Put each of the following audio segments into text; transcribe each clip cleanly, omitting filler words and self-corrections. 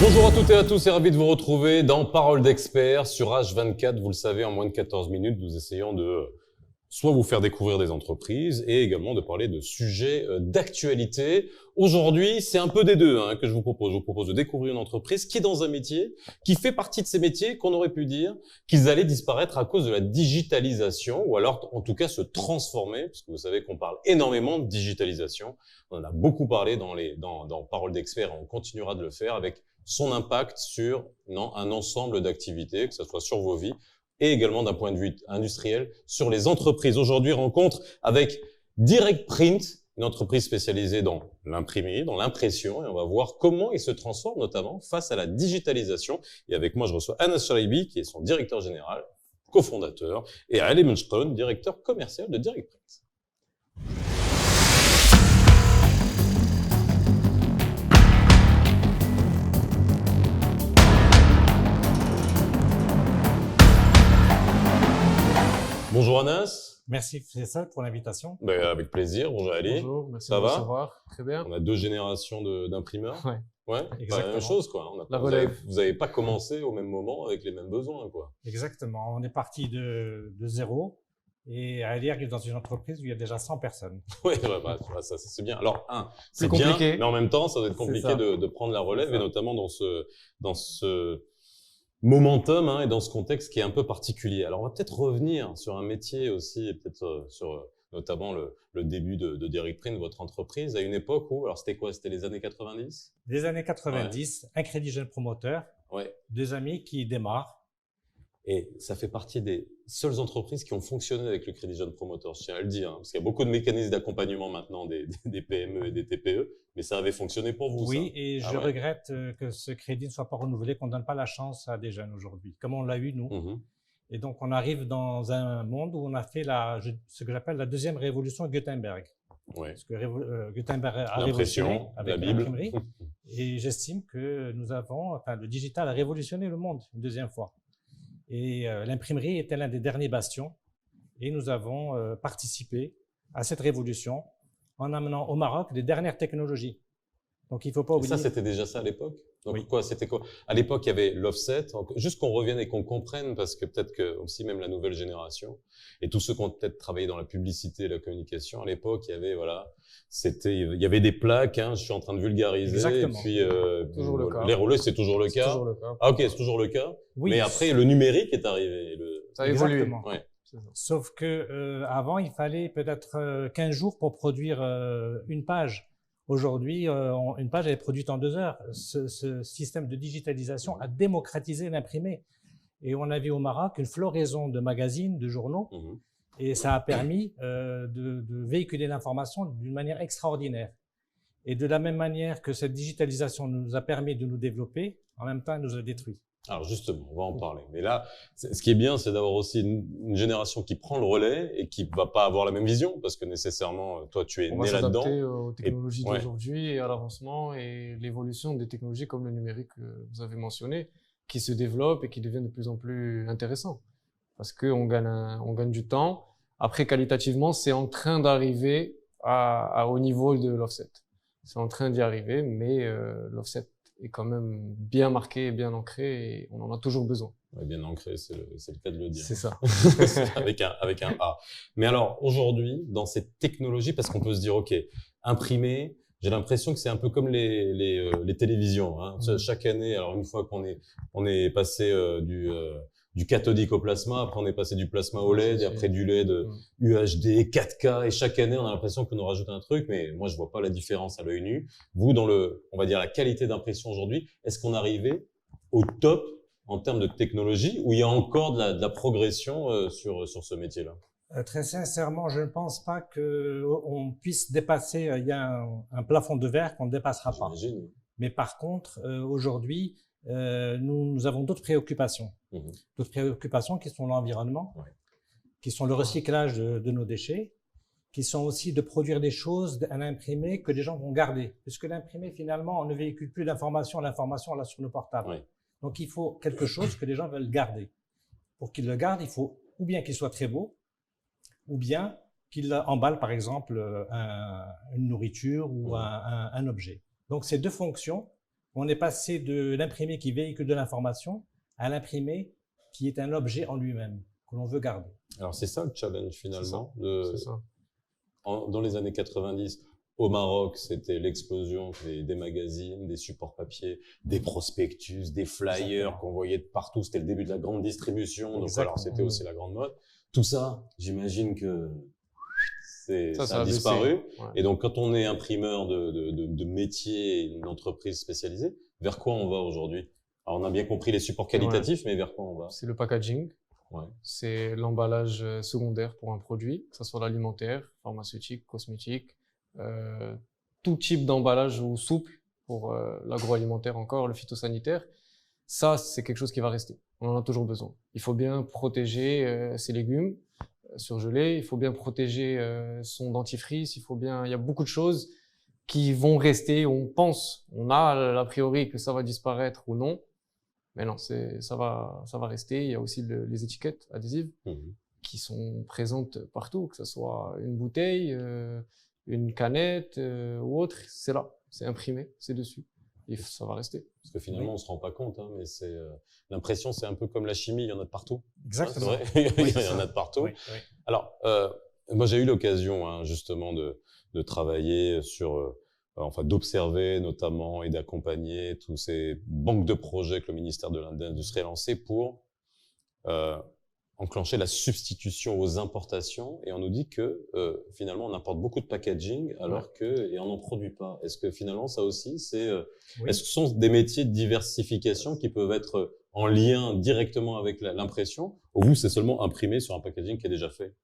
Bonjour à toutes et à tous et ravi de vous retrouver dans Parole d'experts sur H24. Vous le savez, en moins de 14 minutes, nous essayons de soit vous faire découvrir des entreprises et également de parler de sujets d'actualité. Aujourd'hui, c'est un peu des deux que je vous propose. Je vous propose de découvrir une entreprise qui est dans un métier, qui fait partie de ces métiers qu'on aurait pu dire qu'ils allaient disparaître à cause de la digitalisation ou alors en tout cas se transformer, parce que vous savez qu'on parle énormément de digitalisation. On en a beaucoup parlé dans Parole d'experts et on continuera de le faire avec son impact sur un ensemble d'activités, que ce soit sur vos vies, et également d'un point de vue industriel sur les entreprises. Aujourd'hui, rencontre avec Direct Print, une entreprise spécialisée dans l'imprimerie, dans l'impression, et on va voir comment ils se transforment, notamment face à la digitalisation. Et avec moi, je reçois Anas Sharibi, qui est son directeur général, cofondateur, et Ali Munchton, directeur commercial de Direct Print. Bonjour Anas. Merci Faisal pour l'invitation. Avec plaisir. Bonjour Ali. Bonjour, merci Ça de me va recevoir. Très bien. On a deux générations d'imprimeurs. Ouais. Pas la même chose quoi. Vous n'avez pas commencé au même moment avec les mêmes besoins quoi. Exactement. On est parti de zéro et Ali arrive dans une entreprise où il y a déjà 100 personnes. Oui, ça c'est bien. Alors c'est plus bien, compliqué. mais en même temps ça doit être compliqué de prendre la relève et notamment dans ce momentum et dans ce contexte qui est un peu particulier. Alors, on va peut-être revenir sur un métier aussi, et peut-être sur notamment le début de Direct Print, votre entreprise, à une époque où, alors c'était quoi? C'était les années 90? Les années 90, un crédit jeune promoteur, deux amis qui démarrent. Et ça fait partie des seules entreprises qui ont fonctionné avec le crédit jeune promoteur, je tiens à le dire, parce qu'il y a beaucoup de mécanismes d'accompagnement maintenant des PME et des TPE, mais ça avait fonctionné pour vous, oui, ça? Et je regrette que ce crédit ne soit pas renouvelé, qu'on ne donne pas la chance à des jeunes aujourd'hui, comme on l'a eu nous. Et donc, on arrive dans un monde où on a fait ce que j'appelle la deuxième révolution Gutenberg. Oui. Parce que Gutenberg a révolutionné avec la Bible. l'imprimerie. Et j'estime que le digital a révolutionné le monde une deuxième fois. Et l'imprimerie était l'un des derniers bastions. Et nous avons participé à cette révolution en amenant au Maroc des dernières technologies. Donc, il ne faut pas oublier. Et ça, c'était déjà ça à l'époque? Donc, oui. C'était quoi? À l'époque, il y avait l'offset. Juste qu'on revienne et qu'on comprenne, parce que peut-être que aussi même la nouvelle génération et tous ceux qui ont peut-être travaillé dans la publicité et la communication, à l'époque, il y avait, il y avait des plaques, je suis en train de vulgariser. Exactement. Et puis, toujours le cas. Les relais, c'est toujours le cas. Toujours le cas. Ah, ok, c'est toujours le cas. Oui. Mais après, le numérique est arrivé. Ça a évolué. Exactement. Ouais. Sauf que avant, il fallait peut-être 15 jours pour produire une page. Aujourd'hui, une page elle est produite en 2 heures. Ce système de digitalisation a démocratisé l'imprimé. Et on a vu au Maroc une floraison de magazines, de journaux, et ça a permis de véhiculer l'information d'une manière extraordinaire. Et de la même manière que cette digitalisation nous a permis de nous développer, en même temps, elle nous a détruits. Alors justement, on va en parler. Mais là, ce qui est bien, c'est d'avoir aussi une génération qui prend le relais et qui va pas avoir la même vision, parce que nécessairement, toi, tu es né là-dedans. On va s'adapter aux technologies d'aujourd'hui et à l'avancement et l'évolution des technologies comme le numérique que vous avez mentionné, qui se développent et qui deviennent de plus en plus intéressants. Parce qu'on gagne du temps. Après, qualitativement, c'est en train d'arriver au niveau de l'offset. C'est en train d'y arriver, mais l'offset est quand même bien marqué et bien ancré et on en a toujours besoin. Ouais, bien ancré, c'est le cas de le dire. C'est ça. avec un A. Mais alors, aujourd'hui, dans cette technologie, parce qu'on peut se dire, OK, imprimer, j'ai l'impression que c'est un peu comme les télévisions. Chaque année, alors une fois qu'on est passé du cathodique au plasma, après on est passé du plasma au LED, et après du LED UHD, 4K, et chaque année on a l'impression qu'on nous rajoute un truc, mais moi je vois pas la différence à l'œil nu. Vous, dans on va dire la qualité d'impression aujourd'hui, est-ce qu'on est arrivé au top en termes de technologie, ou il y a encore de la progression sur ce métier-là? Très sincèrement, je ne pense pas qu'on puisse dépasser, il y a un plafond de verre qu'on ne dépassera pas. J'imagine. Mais par contre, aujourd'hui, nous avons d'autres préoccupations. D'autres préoccupations qui sont l'environnement, qui sont le recyclage de nos déchets, qui sont aussi de produire des choses à l'imprimer que les gens vont garder. Puisque l'imprimé, finalement, on ne véhicule plus d'informations, l'information, on l'a sur nos portables. Donc, il faut quelque chose que les gens veulent garder. Pour qu'ils le gardent, il faut ou bien qu'il soit très beau, ou bien qu'il emballe, par exemple, une nourriture ou un objet. Donc, ces deux fonctions On est passé de l'imprimé qui véhicule de l'information à l'imprimé qui est un objet en lui-même, que l'on veut garder. Alors, c'est ça le challenge finalement. C'est ça. Dans les années 90, au Maroc, c'était l'explosion des magazines, des supports papier, des prospectus, des flyers qu'on voyait de partout. C'était le début de la grande distribution. Donc, alors, c'était aussi la grande mode. Tout ça, j'imagine que ça a disparu. Ouais. Et donc, quand on est imprimeur de métier, une entreprise spécialisée, vers quoi on va aujourd'hui? Alors, on a bien compris les supports qualitatifs, mais vers quoi on va? C'est le packaging. Ouais. C'est l'emballage secondaire pour un produit, que ce soit l'alimentaire, pharmaceutique, cosmétique, tout type d'emballage ou souple pour l'agroalimentaire encore, le phytosanitaire. Ça, c'est quelque chose qui va rester. On en a toujours besoin. Il faut bien protéger ses légumes surgelés, il faut bien protéger son dentifrice, il y a beaucoup de choses qui vont rester. On a a priori que ça va disparaître ou non. Mais non, ça va rester. Il y a aussi les étiquettes adhésives qui sont présentes partout, que ce soit une bouteille, une canette ou autre. C'est là, c'est imprimé, c'est dessus. Et ça va rester. Parce que finalement, on se rend pas compte, hein, mais l'impression, c'est un peu comme la chimie, il y en a de partout. Exactement. Hein, c'est vrai. Il y en a de partout. Oui. Alors, moi, j'ai eu l'occasion, hein, justement, de travailler sur d'observer notamment et d'accompagner tous ces banques de projets que le ministère de l'Industrie a lancé pour enclencher la substitution aux importations. Et on nous dit que finalement, on importe beaucoup de packaging et on n'en produit pas. Est-ce que finalement, ça aussi, est-ce que ce sont des métiers de diversification qui peuvent être en lien directement avec l'impression, ou vous, c'est seulement imprimé sur un packaging qui est déjà fait?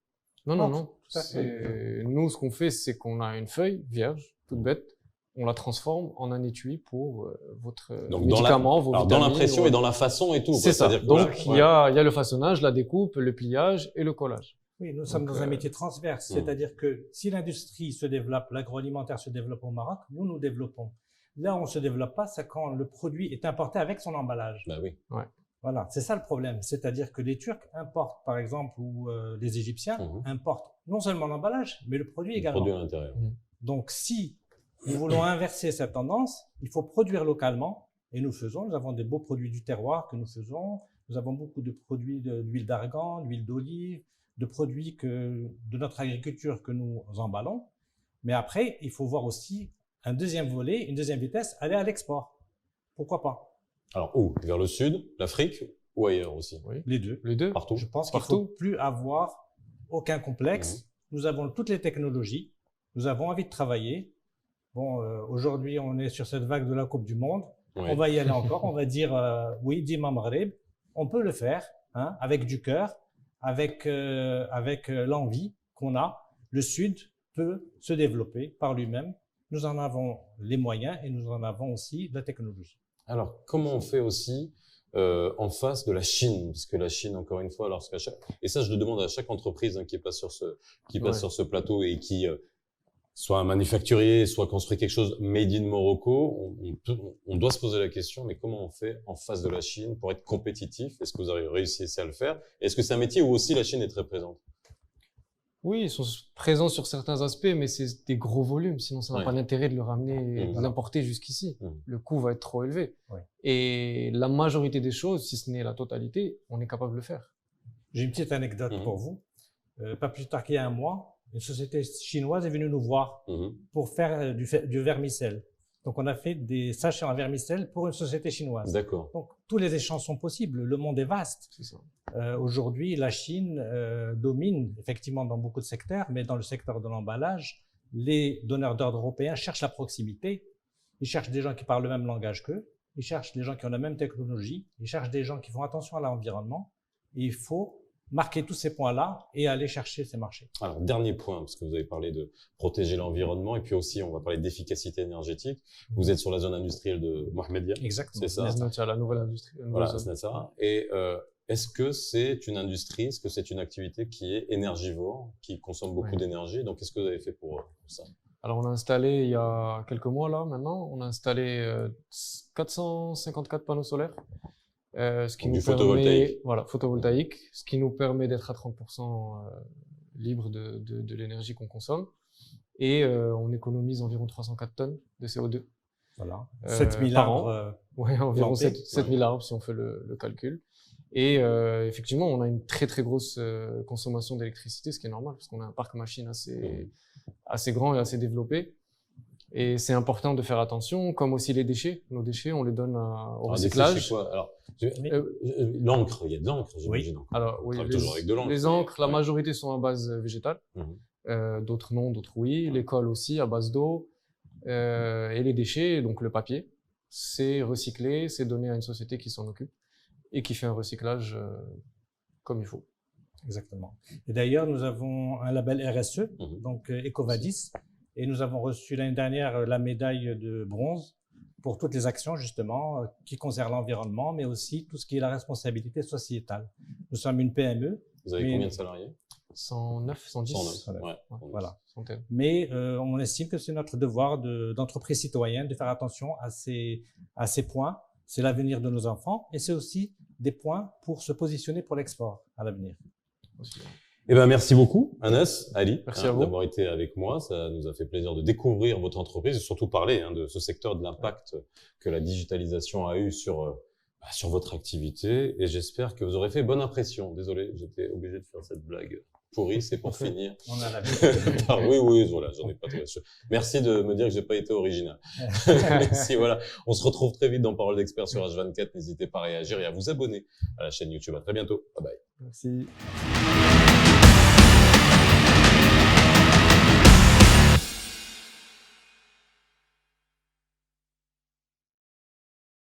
Non. Nous, ce qu'on fait, c'est qu'on a une feuille vierge, toute bête. On la transforme en un étui pour votre médicament, vos vitamines. Dans l'impression et dans la façon et tout. C'est ça. Donc, il y a le façonnage, la découpe, le pliage et le collage. Oui, nous sommes dans un métier transverse. C'est-à-dire que si l'industrie se développe, l'agroalimentaire se développe au Maroc, nous développons. Là où on se développe pas, c'est quand le produit est importé avec son emballage. Ben oui. Ouais. Voilà, c'est ça le problème. C'est-à-dire que les Turcs importent, par exemple, ou les Égyptiens importent non seulement l'emballage, mais le produit également. Le produit à l'intérieur. Donc, si nous voulons inverser cette tendance, il faut produire localement, et nous avons des beaux produits du terroir que nous faisons, nous avons beaucoup de produits d'huile d'argan, d'huile d'olive, de produits de notre agriculture que nous emballons, mais après, il faut voir aussi un deuxième volet, une deuxième vitesse, aller à l'export. Pourquoi pas? Alors, où? Vers le sud, l'Afrique, ou ailleurs aussi? Oui. Les deux. Les deux. Partout. Je pense qu'il ne faut plus avoir aucun complexe. Nous avons toutes les technologies, nous avons envie de travailler. Bon, aujourd'hui, on est sur cette vague de la Coupe du Monde. Oui. On va y aller encore. On va dire oui, Dima Maghreb. On peut le faire, hein, avec du cœur, avec l'envie qu'on a. Le Sud peut se développer par lui-même. Nous en avons les moyens et nous en avons aussi la technologie. Alors, comment on fait aussi en face de la Chine? Parce que la Chine, encore une fois, et ça, je le demande à chaque entreprise qui passe sur ce plateau et qui soit un manufacturier, soit construit quelque chose made in Morocco, on doit se poser la question, mais comment on fait en face de la Chine pour être compétitif? Est-ce que vous avez réussi à le faire? Est-ce que c'est un métier où aussi la Chine est très présente? Oui, ils sont présents sur certains aspects, mais c'est des gros volumes, sinon ça n'a pas d'intérêt de le ramener, de l'importer jusqu'ici. Le coût va être trop élevé. Et la majorité des choses, si ce n'est la totalité, on est capable de le faire. J'ai une petite anecdote pour vous. Pas plus tard qu'il y a un mois, une société chinoise est venue nous voir pour faire du vermicelle. Donc, on a fait des sachets en vermicelle pour une société chinoise. D'accord. Donc, tous les échanges sont possibles. Le monde est vaste. C'est ça. Aujourd'hui, la Chine domine effectivement dans beaucoup de secteurs, mais dans le secteur de l'emballage, les donneurs d'ordre européens cherchent la proximité. Ils cherchent des gens qui parlent le même langage qu'eux. Ils cherchent des gens qui ont la même technologie. Ils cherchent des gens qui font attention à l'environnement. Et il faut marquer tous ces points-là et aller chercher ces marchés. Alors, dernier point, parce que vous avez parlé de protéger l'environnement, et puis aussi, on va parler d'efficacité énergétique. Vous êtes sur la zone industrielle de Mohamedia. Exactement. C'est ça. La nouvelle industrie. Voilà, c'est ça. Et est-ce que c'est une industrie, est-ce que c'est une activité qui est énergivore, qui consomme beaucoup d'énergie? Donc, qu'est-ce que vous avez fait pour ça? Alors, on a installé, il y a quelques mois là, maintenant, on a installé 454 panneaux solaires. Ce qui nous permet, photovoltaïque, ce qui nous permet d'être à 30% libre de l'énergie qu'on consomme, et on économise environ 304 tonnes de CO2. Voilà. 7000 par arbres. an. Ouais, environ plantés. 7000 arbres si on fait le calcul. Et effectivement, on a une très très grosse consommation d'électricité, ce qui est normal parce qu'on a un parc machine assez grand et assez développé. Et c'est important de faire attention, comme aussi les déchets. Nos déchets, on les donne au recyclage. C'est quoi? Alors, l'encre, il y a de l'encre, j'imagine. Oui. Alors oui, On travaille toujours avec de l'encre. les encres, la Ouais. majorité sont à base végétale. D'autres non, d'autres oui. Les cols aussi à base d'eau. Et les déchets, donc le papier, c'est recyclé, c'est donné à une société qui s'en occupe et qui fait un recyclage comme il faut. Exactement. Et d'ailleurs, nous avons un label RSE, donc EcoVadis, et nous avons reçu l'année dernière la médaille de bronze pour toutes les actions justement qui concernent l'environnement, mais aussi tout ce qui est la responsabilité sociétale. Nous sommes une PME. Vous avez combien de salariés? 109, 110. 109. Ouais. Voilà. Centaines. Mais on estime que c'est notre devoir d'entreprise citoyenne de faire attention à ces points. C'est l'avenir de nos enfants et c'est aussi des points pour se positionner pour l'export à l'avenir. Eh ben, merci beaucoup, Anas, Ali, Merci à vous. d'avoir été avec moi. Ça nous a fait plaisir de découvrir votre entreprise et surtout parler de ce secteur, de l'impact que la digitalisation a eu sur votre activité. Et j'espère que vous aurez fait bonne impression. Désolé, j'étais obligé de faire cette blague pourrie, c'est pour finir. On a l'habitude. Ah, oui, voilà, j'en ai pas trouvé. Merci de me dire que j'ai pas été original. Merci, voilà. On se retrouve très vite dans Parole d'Expert sur H24. N'hésitez pas à réagir et à vous abonner à la chaîne YouTube. À très bientôt. Bye bye. Merci.